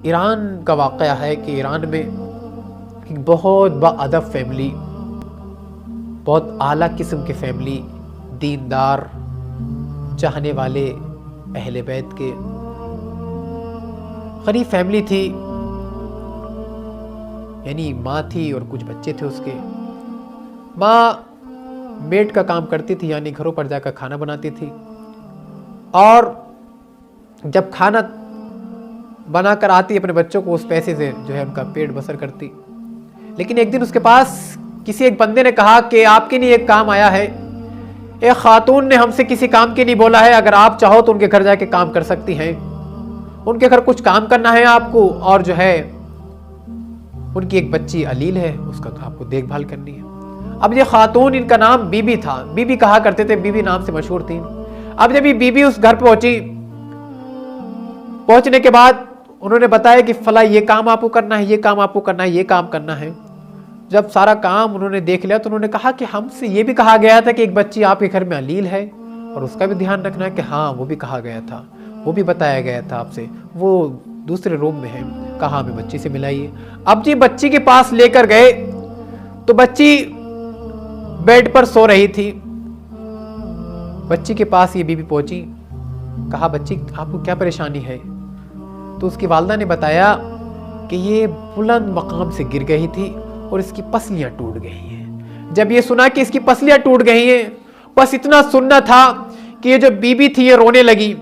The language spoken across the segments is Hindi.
ईरान का वाक़या है कि ईरान में एक बहुत बाअदब फैमिली, बहुत आला किस्म की फैमिली, दीनदार, चाहने वाले अहले बैत के गरीब फैमिली थी। यानी माँ थी और कुछ बच्चे थे उसके। माँ मेड का काम करती थी, यानी घरों पर जाकर खाना बनाती थी, और जब खाना बनाकर आती अपने बच्चों को उस पैसे से जो है उनका पेट बसर करती। लेकिन एक दिन उसके पास किसी एक बंदे ने कहा कि आपके लिए एक काम आया है, एक खातून ने हमसे किसी काम के लिए बोला है, अगर आप चाहो तो उनके घर जाके काम कर सकती हैं। उनके घर कुछ काम करना है आपको, और जो है उनकी एक बच्ची अलील है, उसका तो आपको देखभाल करनी है। अब ये खातून, इनका नाम बीबी था, बीबी कहा करते थे, बीबी नाम से मशहूर थी। अब जब ये बीबी उस घर पहुंची, पहुंचने के बाद उन्होंने बताया कि फला ये काम आपको करना है, ये काम आपको करना है, ये काम करना है। जब सारा काम उन्होंने देख लिया तो उन्होंने कहा कि हमसे ये भी कहा गया था कि एक बच्ची आपके घर में अलील है और उसका भी ध्यान रखना है। कि हाँ, वो भी कहा गया था, वो भी बताया गया था आपसे, वो दूसरे रूम में है, कहा हमें बच्ची से मिलाइए। अब जी बच्ची के पास लेकर गए तो बच्ची बेड पर सो रही थी। बच्ची के पास ये बीबी पहुंची, कहा बच्ची आपको क्या परेशानी है? तो उसकी वालदा ने बताया कि ये बुलंद मकाम से गिर गई थी और इसकी पसलियां टूट गई हैं। जब ये सुना कि इसकी पसलियां टूट गई हैं, बस इतना सुनना था कि ये जो बीबी थी ये रोने लगी।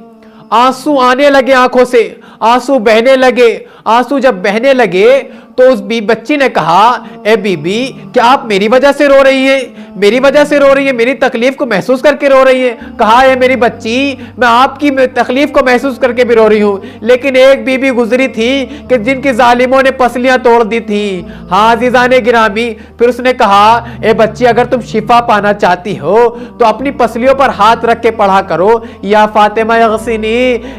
आंसू आने लगे आंखों से, आंसू बहने लगे। आंसू जब बहने लगे तो उस बच्ची ने कहा, ए बीबी, क्या आप मेरी वजह से रो रही हैं? मेरी वजह से रो रही है, मेरी तकलीफ को महसूस करके रो रही है? कहा, है मेरी बच्ची, मैं आपकी तकलीफ को महसूस करके भी रो रही हूं। लेकिन एक बीबी गुजरी थी कि जिनकी जालिमों ने पसलियां तोड़ दी थी। हाँ अज़ीज़ाने गिरामी, फिर उसने कहा, ए बच्ची, अगर तुम शिफा पाना चाहती हो तो अपनी पसलियों पर हाथ रख के पढ़ा करो, या फातिमा यगसिनी,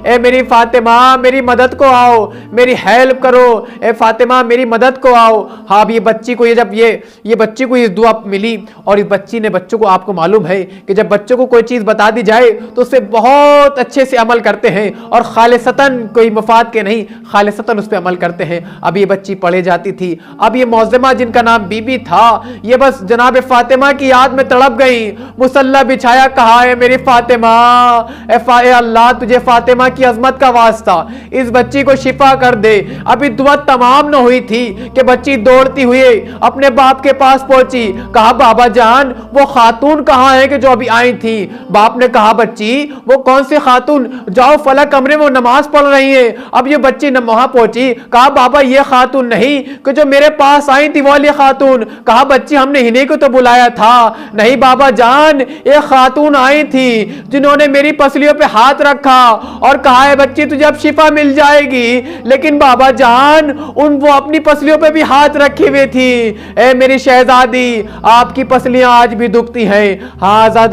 ए मेरी फातिमा मेरी मदद को आओ, मेरी हेल्प करो, ए फातिमा मेरी मदद को आओ। हाँ, अब ये बच्ची को ये बच्ची को ये दुआ मिली, और इस बच्ची ने, बच्चों को आपको मालूम है कि जब बच्चों को कोई चीज बता दी जाए तो उससे बहुत अच्छे से अमल करते हैं, और खालिसतन, कोई मफाद के नहीं, खालिसतन उस पर अमल करते हैं। अब ये बच्ची पढ़े जाती थी। अब ये मौज़मा जिनका नाम बीबी था, ये बस जनाब फातिमा की याद में तड़प गई। मुसल्ला बिछाया, कहा, है मेरी फातिमा, ए अल्लाह, तुझे फातिमा की अजमत का वास्ता, इस बच्ची को शिफा कर दे। अभी दुआ तमाम न हुई थी कि बच्ची दौड़ती हुई अपने बाप के पास पहुंची। कहा, बाबा जान, वो खातून कहां है कि जो अभी आई थी? बाप ने कहा, बच्ची, वो कौन सी खातून? जाओ फला कमरे में, वो नमाज पढ़ रही है। अब ये बच्ची वहां पहुंची। कहा, बाबा, ये खातून नहीं कि जो मेरे पास आई थी, वो वाली खातून। कहा, बच्ची, हमने इन्हीं को तो बुलाया था। नहीं बाबा जान, एक खातून आई थी जिन्होंने मेरी पसलियों पे हाथ रखा और कहा है, बच्ची, तुझे अब शिफा मिल जाएगी। लेकिन बाबा जान, वो अपनी पसलियों पे भी हाथ रखी हुई थी। ए मेरी शहजादी, आपकी पसलियां आज भी दुखती हैं। हाँ ज़्यादा